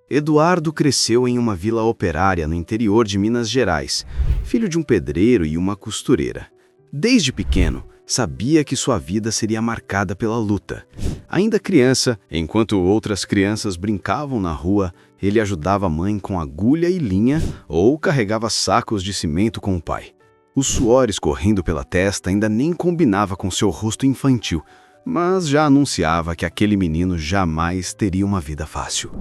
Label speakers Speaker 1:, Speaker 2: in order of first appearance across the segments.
Speaker 1: Eduardo cresceu em uma vila operária no interior de Minas Gerais, filho de um pedreiro e uma costureira. Desde pequeno, sabia que sua vida seria marcada pela luta. Ainda criança, enquanto outras crianças brincavam na rua, ele ajudava a mãe com agulha e linha ou carregava sacos de cimento com o pai. O suor escorrendo pela testa ainda nem combinava com seu rosto infantil, mas já anunciava que aquele menino jamais teria uma vida fácil.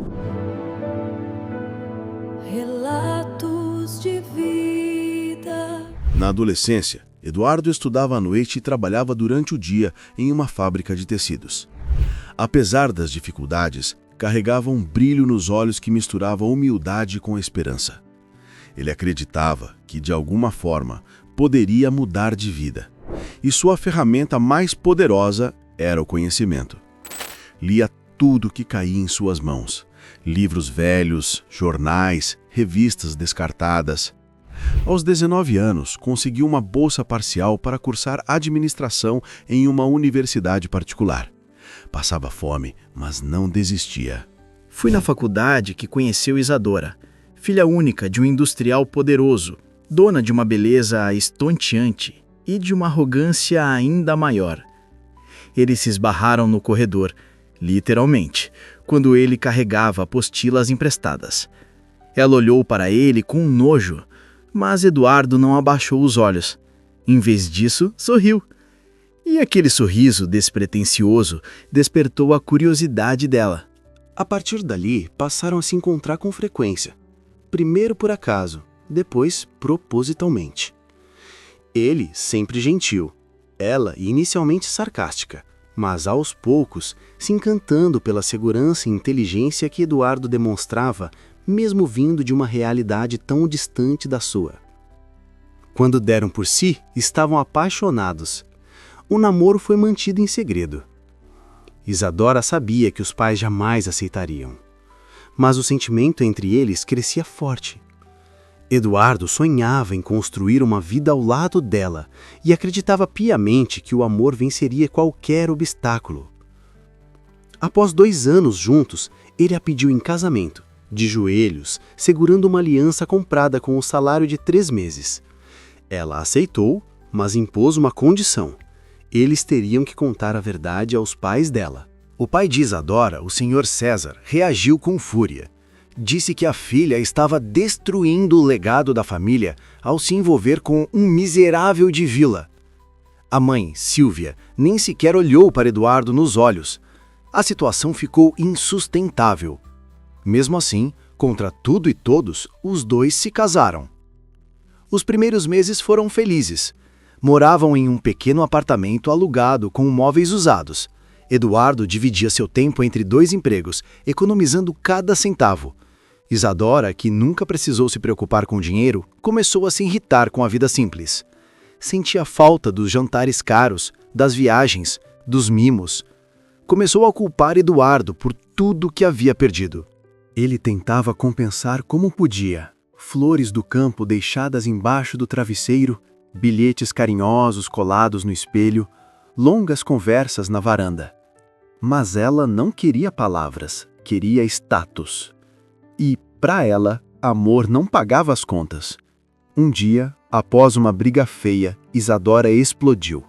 Speaker 2: Relatos de vida.
Speaker 3: Na adolescência, Eduardo estudava à noite e trabalhava durante o dia em uma fábrica de tecidos. Apesar das dificuldades, carregava um brilho nos olhos que misturava humildade com esperança. Ele acreditava que, de alguma forma, poderia mudar de vida. E sua ferramenta mais poderosa era o conhecimento. Lia tudo que caía em suas mãos. Livros velhos, jornais, revistas descartadas. Aos 19 anos, conseguiu uma bolsa parcial para cursar administração em uma universidade particular. Passava fome, mas não desistia.
Speaker 4: Fui na faculdade que conheceu Isadora, filha única de um industrial poderoso, dona de uma beleza estonteante e de uma arrogância ainda maior. Eles se esbarraram no corredor, literalmente, quando ele carregava apostilas emprestadas. Ela olhou para ele com nojo, mas Eduardo não abaixou os olhos. Em vez disso, sorriu. E aquele sorriso despretensioso despertou a curiosidade dela.
Speaker 5: A partir dali, passaram a se encontrar com frequência. Primeiro por acaso, depois propositalmente. Ele sempre gentil, ela inicialmente sarcástica, mas aos poucos se encantando pela segurança e inteligência que Eduardo demonstrava, mesmo vindo de uma realidade tão distante da sua. Quando deram por si, estavam apaixonados. O namoro foi mantido em segredo. Isadora sabia que os pais jamais aceitariam. Mas o sentimento entre eles crescia forte. Eduardo sonhava em construir uma vida ao lado dela e acreditava piamente que o amor venceria qualquer obstáculo. Após 2 anos juntos, ele a pediu em casamento, de joelhos, segurando uma aliança comprada com o salário de 3 meses. Ela aceitou, mas impôs uma condição. Eles teriam que contar a verdade aos pais dela.
Speaker 6: O pai de Isadora, o Sr. César, reagiu com fúria. Disse que a filha estava destruindo o legado da família ao se envolver com um miserável de vila. A mãe, Silvia, nem sequer olhou para Eduardo nos olhos. A situação ficou insustentável. Mesmo assim, contra tudo e todos, os dois se casaram. Os primeiros meses foram felizes. Moravam em um pequeno apartamento alugado com móveis usados. Eduardo dividia seu tempo entre 2 empregos, economizando cada centavo. Isadora, que nunca precisou se preocupar com dinheiro, começou a se irritar com a vida simples. Sentia falta dos jantares caros, das viagens, dos mimos. Começou a culpar Eduardo por tudo que havia perdido. Ele tentava compensar como podia. Flores do campo deixadas embaixo do travesseiro, bilhetes carinhosos colados no espelho, longas conversas na varanda. Mas ela não queria palavras, queria status. E, para ela, amor não pagava as contas. Um dia, após uma briga feia, Isadora explodiu.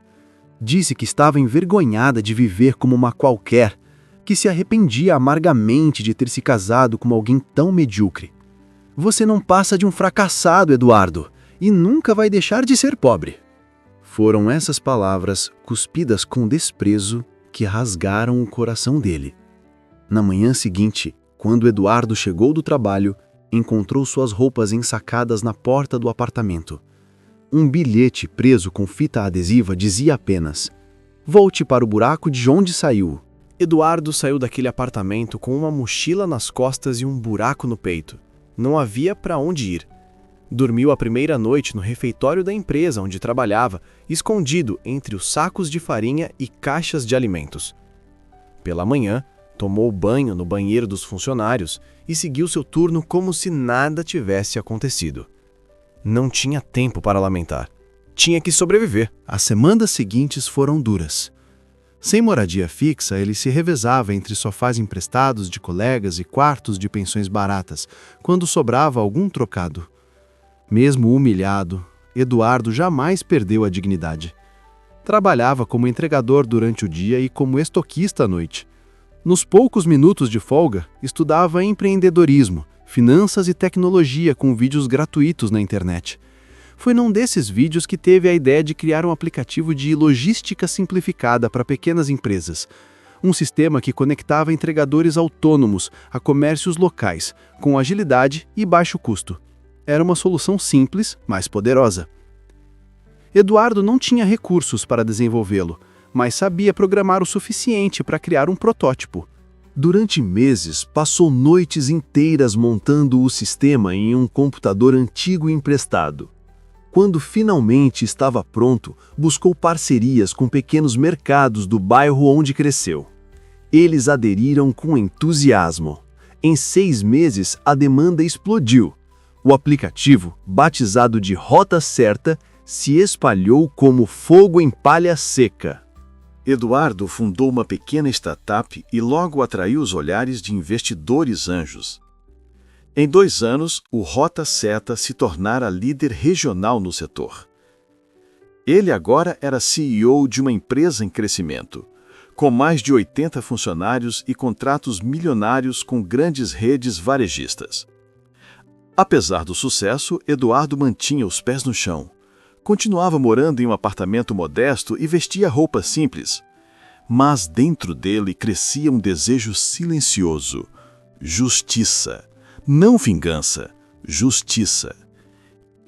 Speaker 6: Disse que estava envergonhada de viver como uma qualquer, que se arrependia amargamente de ter se casado com alguém tão medíocre. Você não passa de um fracassado, Eduardo, e nunca vai deixar de ser pobre. Foram essas palavras, cuspidas com desprezo, que rasgaram o coração dele. Na manhã seguinte, quando Eduardo chegou do trabalho, encontrou suas roupas ensacadas na porta do apartamento. Um bilhete preso com fita adesiva dizia apenas: "Volte para o buraco de onde saiu."
Speaker 4: Eduardo saiu daquele apartamento com uma mochila nas costas e um buraco no peito. Não havia para onde ir. Dormiu a primeira noite no refeitório da empresa onde trabalhava, escondido entre os sacos de farinha e caixas de alimentos. Pela manhã, tomou banho no banheiro dos funcionários e seguiu seu turno como se nada tivesse acontecido. Não tinha tempo para lamentar. Tinha que sobreviver.
Speaker 6: As semanas seguintes foram duras.
Speaker 3: Sem moradia fixa, ele se revezava entre sofás emprestados de colegas e quartos de pensões baratas, quando sobrava algum trocado. Mesmo humilhado, Eduardo jamais perdeu a dignidade. Trabalhava como entregador durante o dia e como estoquista à noite. Nos poucos minutos de folga, estudava empreendedorismo, finanças e tecnologia com vídeos gratuitos na internet. Foi num desses vídeos que teve a ideia de criar um aplicativo de logística simplificada para pequenas empresas. Um sistema que conectava entregadores autônomos a comércios locais, com agilidade e baixo custo. Era uma solução simples, mas poderosa. Eduardo não tinha recursos para desenvolvê-lo, mas sabia programar o suficiente para criar um protótipo. Durante meses, passou noites inteiras montando o sistema em um computador antigo emprestado. Quando finalmente estava pronto, buscou parcerias com pequenos mercados do bairro onde cresceu. Eles aderiram com entusiasmo. Em 6 meses, a demanda explodiu. O aplicativo, batizado de Rota Certa, se espalhou como fogo em palha seca. Eduardo fundou uma pequena startup e logo atraiu os olhares de investidores anjos. Em 2 anos, o Rota Certa se tornara líder regional no setor. Ele agora era CEO de uma empresa em crescimento, com mais de 80 funcionários e contratos milionários com grandes redes varejistas. Apesar do sucesso, Eduardo mantinha os pés no chão. Continuava morando em um apartamento modesto e vestia roupas simples. Mas dentro dele crescia um desejo silencioso: justiça. Não vingança, justiça.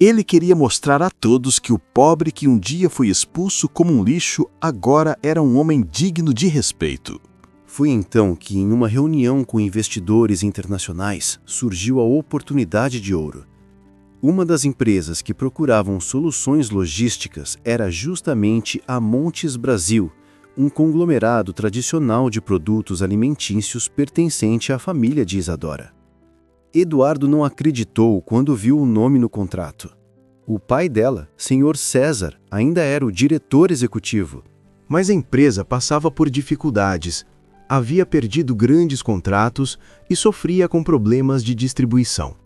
Speaker 3: Ele queria mostrar a todos que o pobre que um dia foi expulso como um lixo agora era um homem digno de respeito. Foi então que, em uma reunião com investidores internacionais, surgiu a oportunidade de ouro. Uma das empresas que procuravam soluções logísticas era justamente a Montes Brasil, um conglomerado tradicional de produtos alimentícios pertencente à família de Isadora. Eduardo não acreditou quando viu o nome no contrato. O pai dela, Sr. César, ainda era o diretor executivo. Mas a empresa passava por dificuldades, havia perdido grandes contratos e sofria com problemas de distribuição.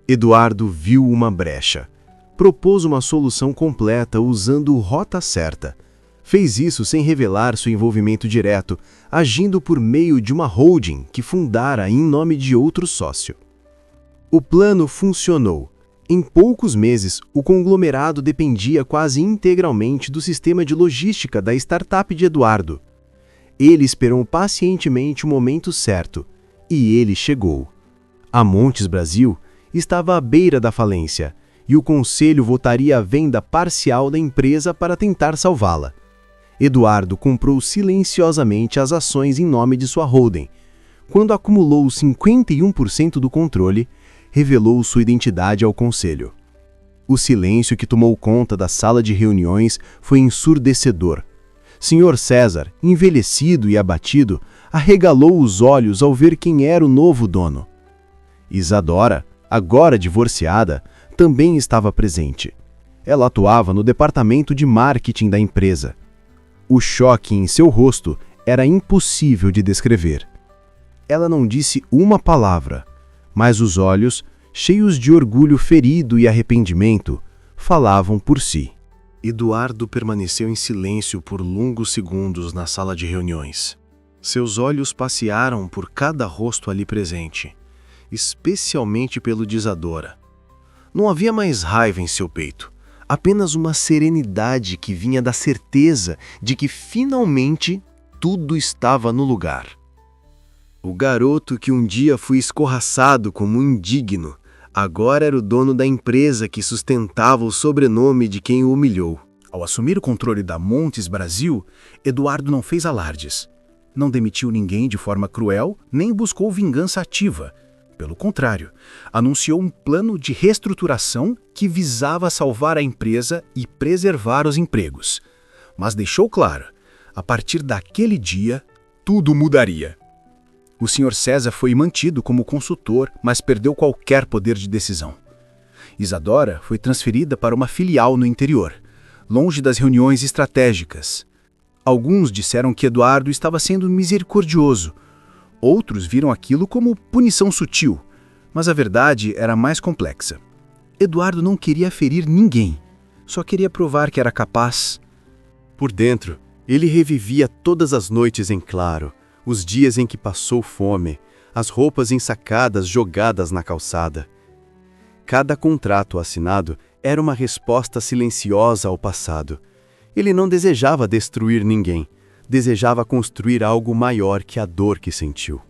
Speaker 3: Eduardo viu uma brecha. Propôs uma solução completa usando o Rota Certa. Fez isso sem revelar seu envolvimento direto, agindo por meio de uma holding que fundara em nome de outro sócio. O plano funcionou. Em poucos meses, o conglomerado dependia quase integralmente do sistema de logística da startup de Eduardo. Ele esperou pacientemente o momento certo, e ele chegou. A Montes Brasil estava à beira da falência, e o conselho votaria a venda parcial da empresa para tentar salvá-la. Eduardo comprou silenciosamente as ações em nome de sua holding. Quando acumulou 51% do controle, revelou sua identidade ao conselho. O silêncio que tomou conta da sala de reuniões foi ensurdecedor. Sr. César, envelhecido e abatido, arregalou os olhos ao ver quem era o novo dono. Isadora, agora divorciada, também estava presente. Ela atuava no departamento de marketing da empresa. O choque em seu rosto era impossível de descrever. Ela não disse uma palavra, mas os olhos, cheios de orgulho ferido e arrependimento, falavam por si. Eduardo permaneceu em silêncio por longos segundos na sala de reuniões. Seus olhos passearam por cada rosto ali presente, especialmente pelo de Isadora. Não havia mais raiva em seu peito, apenas uma serenidade que vinha da certeza de que finalmente tudo estava no lugar. O garoto que um dia foi escorraçado como um indigno, agora era o dono da empresa que sustentava o sobrenome de quem o humilhou.
Speaker 7: Ao assumir o controle da Montes Brasil, Eduardo não fez alardes. Não demitiu ninguém de forma cruel, nem buscou vingança ativa. Pelo contrário, anunciou um plano de reestruturação que visava salvar a empresa e preservar os empregos. Mas deixou claro, a partir daquele dia, tudo mudaria. O Sr. César foi mantido como consultor, mas perdeu qualquer poder de decisão. Isadora foi transferida para uma filial no interior, longe das reuniões estratégicas. Alguns disseram que Eduardo estava sendo misericordioso. Outros viram aquilo como punição sutil, mas a verdade era mais complexa. Eduardo não queria ferir ninguém, só queria provar que era capaz.
Speaker 5: Por dentro, ele revivia todas as noites em claro, os dias em que passou fome, as roupas ensacadas jogadas na calçada. Cada contrato assinado era uma resposta silenciosa ao passado. Ele não desejava destruir ninguém, desejava construir algo maior que a dor que sentiu.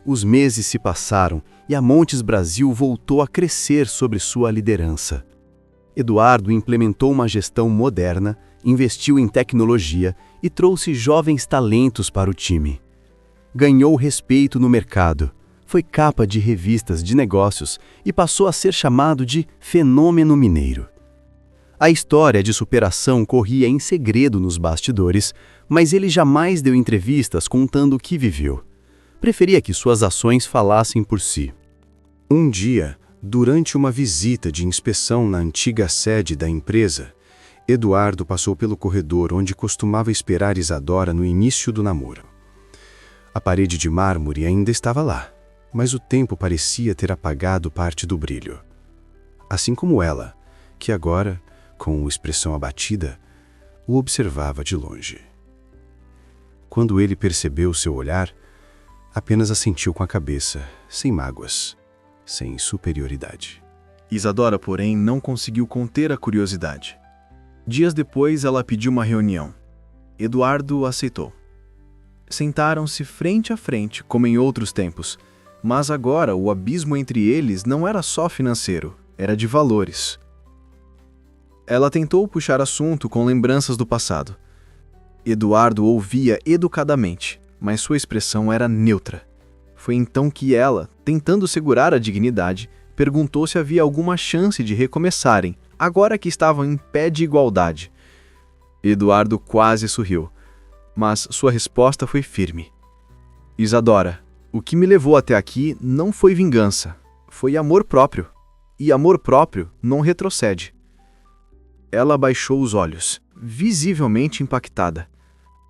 Speaker 5: Os meses se passaram e a Montes Brasil voltou a crescer sob sua liderança. Eduardo implementou uma gestão moderna, investiu em tecnologia e trouxe jovens talentos para o time. Ganhou respeito no mercado, foi capa de revistas de negócios e passou a ser chamado de fenômeno mineiro. A história de superação corria em segredo nos bastidores, mas ele jamais deu entrevistas contando o que viveu. Preferia que suas ações falassem por si. Um dia, durante uma visita de inspeção na antiga sede da empresa, Eduardo passou pelo corredor onde costumava esperar Isadora no início do namoro. A parede de mármore ainda estava lá, mas o tempo parecia ter apagado parte do brilho. Assim como ela, que agora, com expressão abatida, o observava de longe. Quando ele percebeu seu olhar, apenas assentiu com a cabeça, sem mágoas, sem superioridade.
Speaker 4: Isadora, porém, não conseguiu conter a curiosidade. Dias depois, ela pediu uma reunião. Eduardo aceitou. Sentaram-se frente a frente, como em outros tempos, mas agora o abismo entre eles não era só financeiro, era de valores. Ela tentou puxar assunto com lembranças do passado. Eduardo ouvia educadamente, mas sua expressão era neutra. Foi então que ela, tentando segurar a dignidade, perguntou se havia alguma chance de recomeçarem, agora que estavam em pé de igualdade. Eduardo quase sorriu, mas sua resposta foi firme. Isadora, o que me levou até aqui não foi vingança, foi amor próprio. E amor próprio não retrocede. Ela baixou os olhos, visivelmente impactada.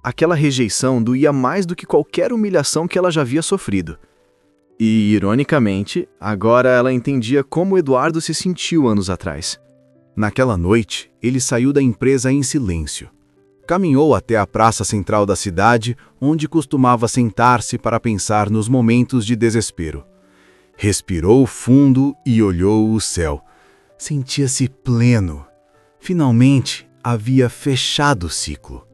Speaker 4: Aquela rejeição doía mais do que qualquer humilhação que ela já havia sofrido. E, ironicamente, agora ela entendia como Eduardo se sentiu anos atrás.
Speaker 3: Naquela noite, ele saiu da empresa em silêncio. Caminhou até a praça central da cidade, onde costumava sentar-se para pensar nos momentos de desespero. Respirou fundo e olhou o céu. Sentia-se pleno. Finalmente, havia fechado o ciclo.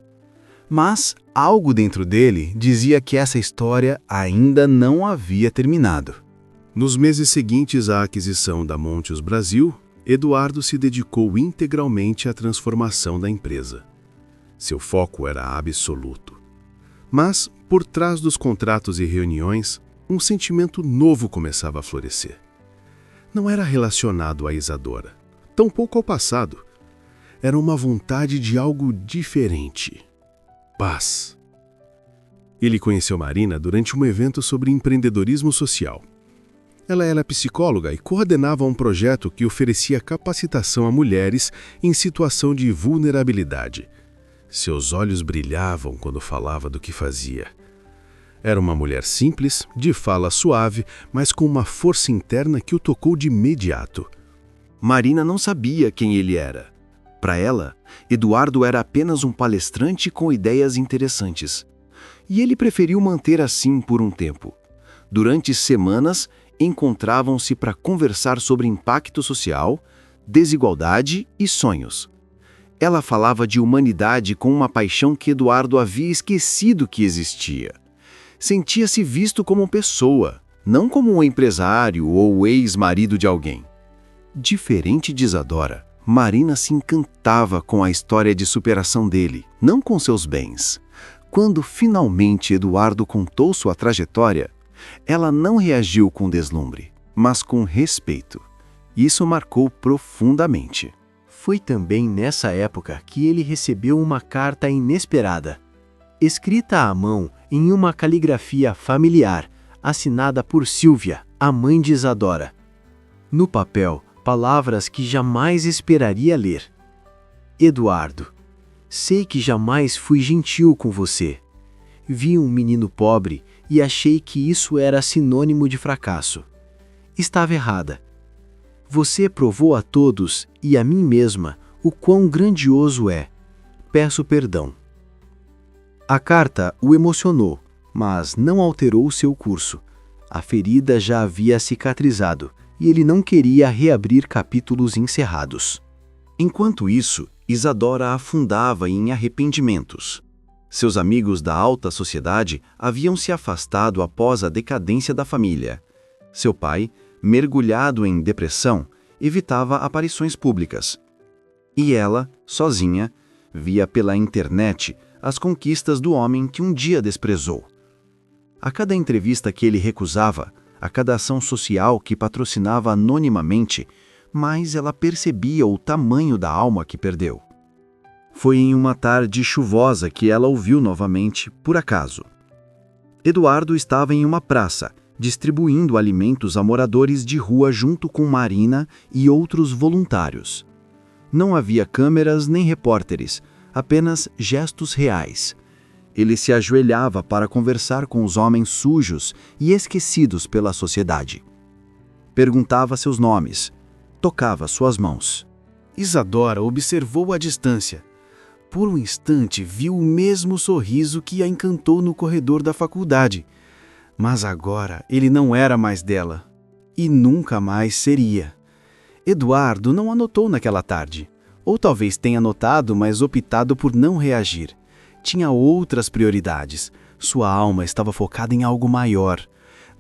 Speaker 3: Mas algo dentro dele dizia que essa história ainda não havia terminado. Nos meses seguintes à aquisição da Montes Brasil, Eduardo se dedicou integralmente à transformação da empresa. Seu foco era absoluto. Mas, por trás dos contratos e reuniões, um sentimento novo começava a florescer. Não era relacionado a Isadora, tampouco ao passado. Era uma vontade de algo diferente. Paz. Ele conheceu Marina durante um evento sobre empreendedorismo social. Ela era psicóloga e coordenava um projeto que oferecia capacitação a mulheres em situação de vulnerabilidade. Seus olhos brilhavam quando falava do que fazia. Era uma mulher simples, de fala suave, mas com uma força interna que o tocou de imediato.
Speaker 1: Marina não sabia quem ele era. Para ela, Eduardo era apenas um palestrante com ideias interessantes. E ele preferiu manter assim por um tempo. Durante semanas, encontravam-se para conversar sobre impacto social, desigualdade e sonhos. Ela falava de humanidade com uma paixão que Eduardo havia esquecido que existia. Sentia-se visto como pessoa, não como um empresário ou ex-marido de alguém. Diferente de Isadora, Marina se encantava com a história de superação dele, não com seus bens. Quando finalmente Eduardo contou sua trajetória, ela não reagiu com deslumbre, mas com respeito. Isso marcou profundamente.
Speaker 5: Foi também nessa época que ele recebeu uma carta inesperada, escrita à mão em uma caligrafia familiar, assinada por Silvia, a mãe de Isadora. No papel, palavras que jamais esperaria ler. Eduardo, Sei que jamais fui gentil com você. Vi um menino pobre e achei que isso era sinônimo de fracasso. Estava errada. Você provou a todos e a mim mesma o quão grandioso é. Peço perdão. A carta o emocionou, mas não alterou seu curso. A ferida já havia cicatrizado e ele não queria reabrir capítulos encerrados.
Speaker 1: Enquanto isso, Isadora afundava em arrependimentos. Seus amigos da alta sociedade haviam se afastado após a decadência da família. Seu pai, mergulhado em depressão, evitava aparições públicas. E ela, sozinha, via pela internet as conquistas do homem que um dia desprezou. A cada entrevista que ele recusava, a cada ação social que patrocinava anonimamente, mais ela percebia o tamanho da alma que perdeu. Foi em uma tarde chuvosa que ela o viu novamente, por acaso. Eduardo estava em uma praça, distribuindo alimentos a moradores de rua junto com Marina e outros voluntários. Não havia câmeras nem repórteres, apenas gestos reais. Ele se ajoelhava para conversar com os homens sujos e esquecidos pela sociedade. Perguntava seus nomes, tocava suas mãos.
Speaker 4: Isadora observou à distância. Por um instante viu o mesmo sorriso que a encantou no corredor da faculdade. Mas agora ele não era mais dela. E nunca mais seria. Eduardo não a notou naquela tarde. Ou talvez tenha notado, mas optado por não reagir. Tinha outras prioridades. Sua alma estava focada em algo maior.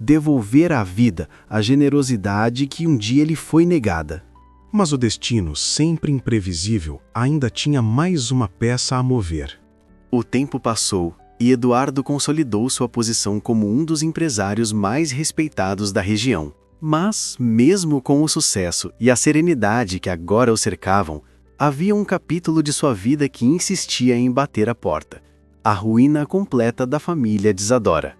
Speaker 4: Devolver à vida a generosidade que um dia lhe foi negada.
Speaker 8: Mas o destino, sempre imprevisível, ainda tinha mais uma peça a mover.
Speaker 4: O tempo passou e Eduardo consolidou sua posição como um dos empresários mais respeitados da região. Mas, mesmo com o sucesso e a serenidade que agora o cercavam, havia um capítulo de sua vida que insistia em bater a porta: a ruína completa da família de Isadora.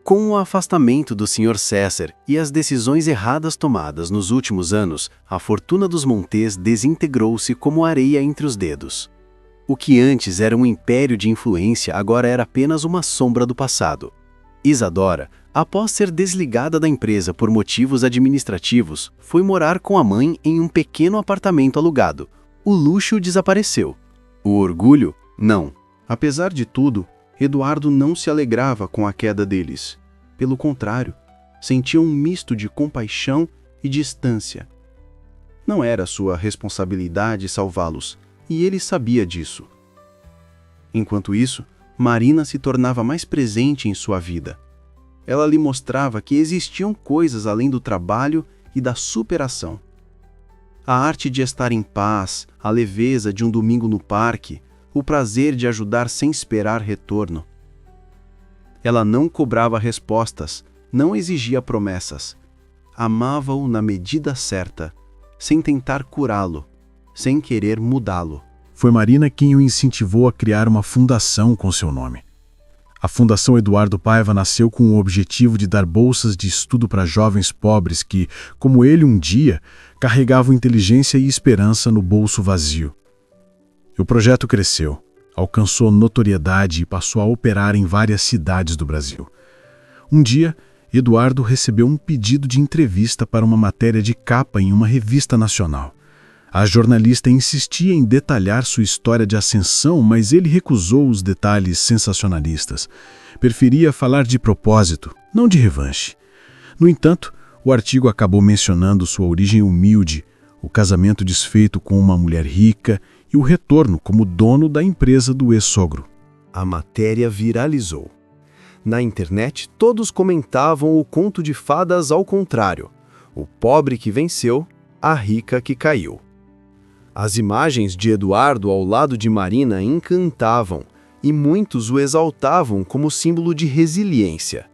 Speaker 4: Com o afastamento do Sr. César e as decisões erradas tomadas nos últimos anos, a fortuna dos Montes desintegrou-se como areia entre os dedos. O que antes era um império de influência agora era apenas uma sombra do passado. Isadora, após ser desligada da empresa por motivos administrativos, foi morar com a mãe em um pequeno apartamento alugado. O luxo desapareceu. O orgulho, não.
Speaker 3: Apesar de tudo, Eduardo não se alegrava com a queda deles. Pelo contrário, sentia um misto de compaixão e distância. Não era sua responsabilidade salvá-los, e ele sabia disso. Enquanto isso, Marina se tornava mais presente em sua vida. Ela lhe mostrava que existiam coisas além do trabalho e da superação. A arte de estar em paz, a leveza de um domingo no parque, o prazer de ajudar sem esperar retorno. Ela não cobrava respostas, não exigia promessas. Amava-o na medida certa, sem tentar curá-lo, sem querer mudá-lo.
Speaker 7: Foi Marina quem o incentivou a criar uma fundação com seu nome. A Fundação Eduardo Paiva nasceu com o objetivo de dar bolsas de estudo para jovens pobres que, como ele um dia, carregavam inteligência e esperança no bolso vazio. O projeto cresceu, alcançou notoriedade e passou a operar em várias cidades do Brasil. Um dia, Eduardo recebeu um pedido de entrevista para uma matéria de capa em uma revista nacional. A jornalista insistia em detalhar sua história de ascensão, mas ele recusou os detalhes sensacionalistas. Preferia falar de propósito, não de revanche. No entanto, o artigo acabou mencionando sua origem humilde, o casamento desfeito com uma mulher rica e o retorno como dono da empresa do ex-sogro.
Speaker 5: A matéria viralizou. Na internet, todos comentavam o conto de fadas ao contrário: o pobre que venceu, a rica que caiu. As imagens de Eduardo ao lado de Marina encantavam, e muitos o exaltavam como símbolo de resiliência.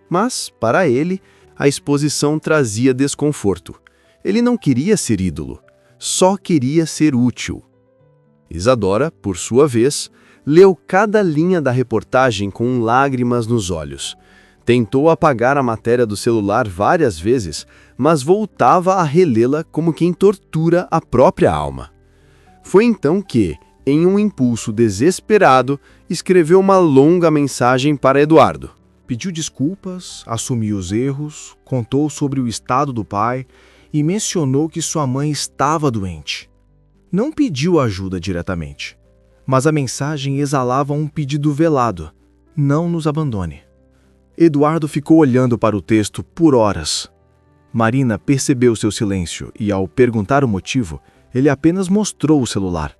Speaker 5: Mas, para ele, a exposição trazia desconforto. Ele não queria ser ídolo, só queria ser útil. Isadora, por sua vez, leu cada linha da reportagem com lágrimas nos olhos. Tentou apagar a matéria do celular várias vezes, mas voltava a relê-la como quem tortura a própria alma. Foi então que, Em um impulso desesperado, escreveu uma longa mensagem para Eduardo.
Speaker 8: Pediu desculpas, assumiu os erros, contou sobre o estado do pai e mencionou que sua mãe estava doente. Não pediu ajuda diretamente, mas a mensagem exalava um pedido velado: não nos abandone. Eduardo ficou olhando para o texto por horas. Marina percebeu seu silêncio e, ao perguntar o motivo, ele apenas mostrou o celular.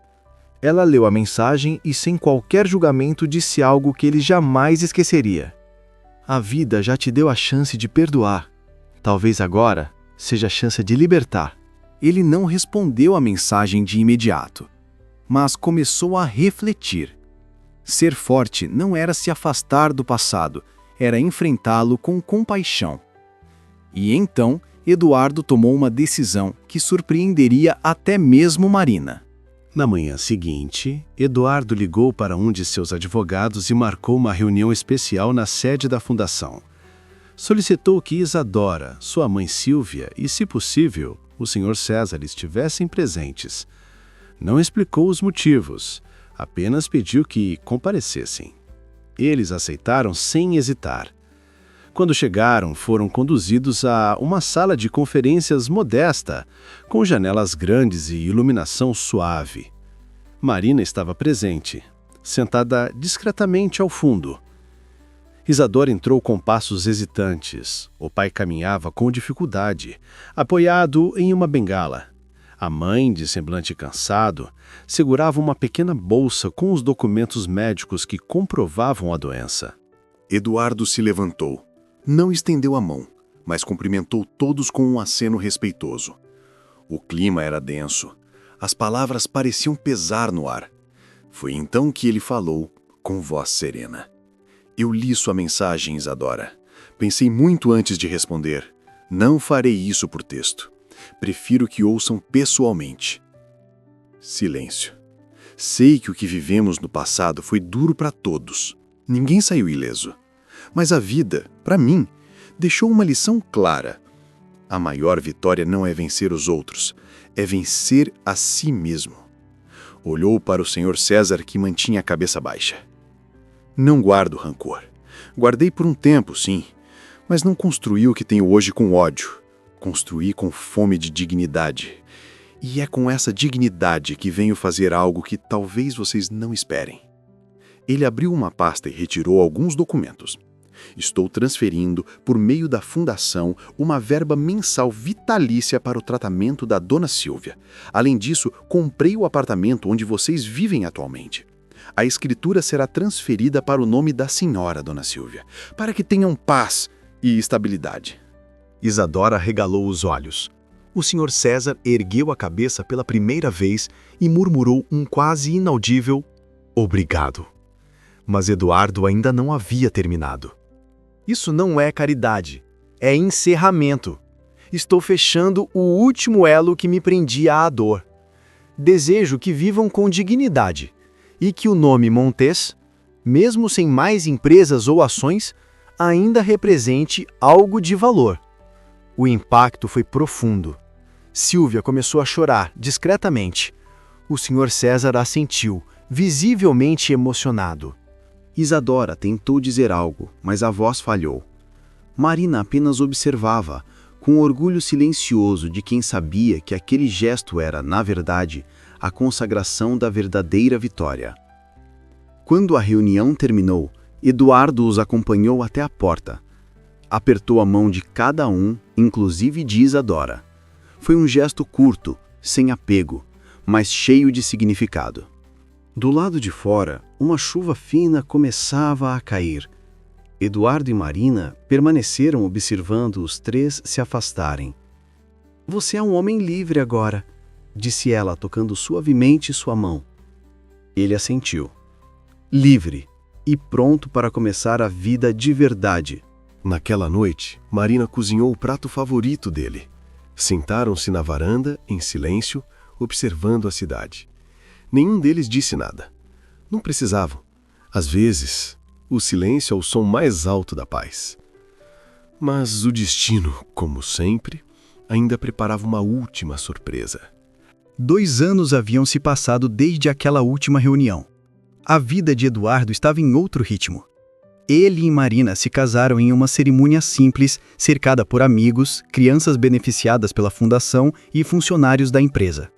Speaker 8: Ela leu a mensagem e, sem qualquer julgamento, disse algo que ele jamais esqueceria. A vida já te deu a chance de perdoar. Talvez agora seja a chance de libertar. Ele não respondeu à mensagem de imediato, mas começou a refletir. Ser forte não era se afastar do passado, era enfrentá-lo com compaixão. E então, Eduardo tomou uma decisão que surpreenderia até mesmo Marina.
Speaker 5: Na manhã seguinte, Eduardo ligou para um de seus advogados e marcou uma reunião especial na sede da fundação. Solicitou que Isadora, sua mãe Silvia e, se possível, o Sr. César estivessem presentes. Não explicou os motivos, apenas pediu que comparecessem. Eles aceitaram sem hesitar. Quando chegaram, foram conduzidos a uma sala de conferências modesta, com janelas grandes e iluminação suave. Marina estava presente, sentada discretamente ao fundo. Isadora entrou com passos hesitantes. O pai caminhava com dificuldade, apoiado em uma bengala. A mãe, de semblante cansado, segurava uma pequena bolsa com os documentos médicos que comprovavam a doença.
Speaker 3: Eduardo se levantou. Não estendeu a mão, mas cumprimentou todos com um aceno respeitoso. O clima era denso. As palavras pareciam pesar no ar. Foi então que ele falou, com voz serena. Eu li sua mensagem, Isadora. Pensei muito antes de responder. Não farei isso por texto. Prefiro que ouçam pessoalmente. Silêncio. Sei que o que vivemos no passado foi duro para todos. Ninguém saiu ileso. Mas a vida, para mim, deixou uma lição clara. A maior vitória não é vencer os outros, é vencer a si mesmo. Olhou para o Sr. César, que mantinha a cabeça baixa. Não guardo rancor. Guardei por um tempo, sim, mas não construí o que tenho hoje com ódio. Construí com fome de dignidade. E é com essa dignidade que venho fazer algo que talvez vocês não esperem. Ele abriu uma pasta e retirou alguns documentos. Estou transferindo, por meio da fundação, uma verba mensal vitalícia para o tratamento da Dona Silvia. Além disso, comprei o apartamento onde vocês vivem atualmente. A escritura será transferida para o nome da senhora, Dona Silvia, para que tenham paz e estabilidade.
Speaker 8: Isadora regalou os olhos. O Sr. César ergueu a cabeça pela primeira vez e murmurou um quase inaudível "obrigado". Mas Eduardo ainda não havia terminado. Isso não é caridade, é encerramento. Estou fechando o último elo que me prendia à dor. Desejo que vivam com dignidade e que o nome Montes, mesmo sem mais empresas ou ações, ainda represente algo de valor. O impacto foi profundo. Silvia começou a chorar, discretamente. O Sr. César assentiu, visivelmente emocionado.
Speaker 1: Isadora tentou dizer algo, mas a voz falhou. Marina apenas observava, com orgulho silencioso de quem sabia que aquele gesto era, na verdade, a consagração da verdadeira vitória. Quando a reunião terminou, Eduardo os acompanhou até a porta. Apertou a mão de cada um, inclusive de Isadora. Foi um gesto curto, sem apego, mas cheio de significado. Do lado de fora, uma chuva fina começava a cair. Eduardo e Marina permaneceram observando os três se afastarem. "Você é um homem livre agora", disse ela, tocando suavemente sua mão. Ele assentiu. Livre e pronto para começar a vida de verdade.
Speaker 9: Naquela noite, Marina cozinhou o prato favorito dele. Sentaram-se na varanda, em silêncio, observando a cidade. Nenhum deles disse nada. Não precisavam. Às vezes, o silêncio é o som mais alto da paz. Mas o destino, como sempre, ainda preparava uma última surpresa.
Speaker 4: 2 anos haviam se passado desde aquela última reunião. A vida de Eduardo estava em outro ritmo. Ele e Marina se casaram em uma cerimônia simples, cercada por amigos, crianças beneficiadas pela fundação e funcionários da empresa.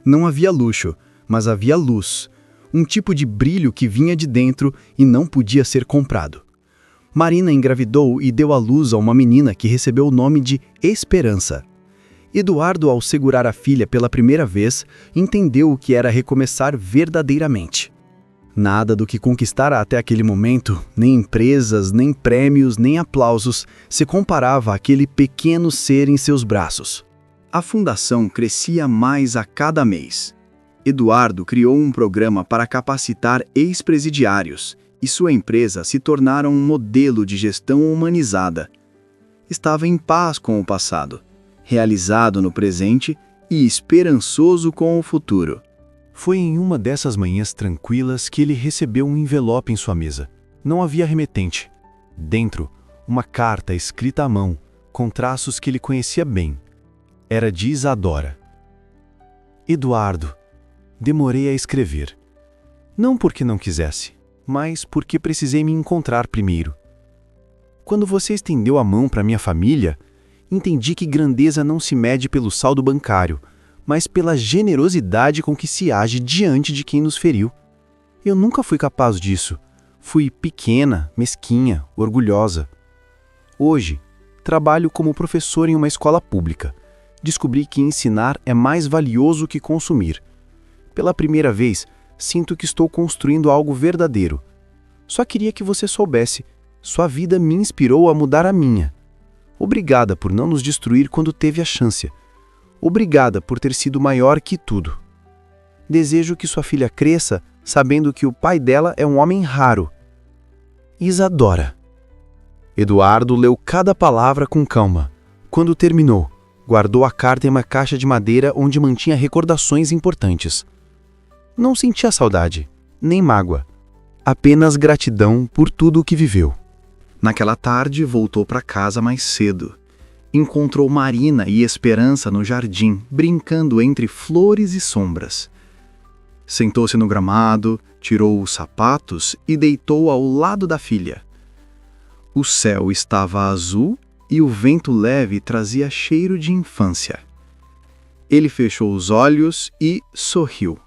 Speaker 4: Não havia luxo, mas havia luz, um tipo de brilho que vinha de dentro e não podia ser comprado. Marina engravidou e deu à luz a uma menina que recebeu o nome de Esperança. Eduardo, ao segurar a filha pela primeira vez, entendeu o que era recomeçar verdadeiramente. Nada do que conquistara até aquele momento, nem empresas, nem prêmios, nem aplausos, se comparava àquele pequeno ser em seus braços. A fundação crescia mais a cada mês. Eduardo criou um programa para capacitar ex-presidiários, e sua empresa se tornaram um modelo de gestão humanizada. Estava em paz com o passado, realizado no presente e esperançoso com o futuro.
Speaker 6: Foi em uma dessas manhãs tranquilas que ele recebeu um envelope em sua mesa. Não havia remetente. Dentro, uma carta escrita à mão, com traços que ele conhecia bem. Era de Isadora. Eduardo, demorei a escrever. Não porque não quisesse, mas porque precisei me encontrar primeiro. Quando você estendeu a mão para minha família, entendi que grandeza não se mede pelo saldo bancário, mas pela generosidade com que se age diante de quem nos feriu. Eu nunca fui capaz disso. Fui pequena, mesquinha, orgulhosa. Hoje, trabalho como professor em uma escola pública. Descobri que ensinar é mais valioso que consumir. Pela primeira vez, sinto que estou construindo algo verdadeiro. Só queria que você soubesse. Sua vida me inspirou a mudar a minha. Obrigada por não nos destruir quando teve a chance. Obrigada por ter sido maior que tudo. Desejo que sua filha cresça sabendo que o pai dela é um homem raro. Isadora. Eduardo leu cada palavra com calma. Quando terminou, guardou a carta em uma caixa de madeira onde mantinha recordações importantes. Não sentia saudade, nem mágoa. Apenas gratidão por tudo o que viveu. Naquela tarde, voltou para casa mais cedo. Encontrou Marina e Esperança no jardim, brincando entre flores e sombras. Sentou-se no gramado, tirou os sapatos e deitou ao lado da filha. O céu estava azul e o vento leve trazia cheiro de infância. Ele fechou os olhos e sorriu.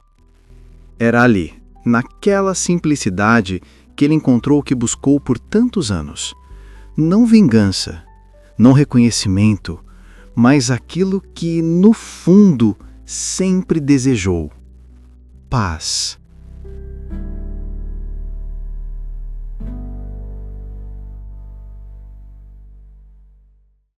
Speaker 6: Era ali, naquela simplicidade, que ele encontrou o que buscou por tantos anos. Não vingança, não reconhecimento, mas aquilo que, no fundo, sempre desejou: paz.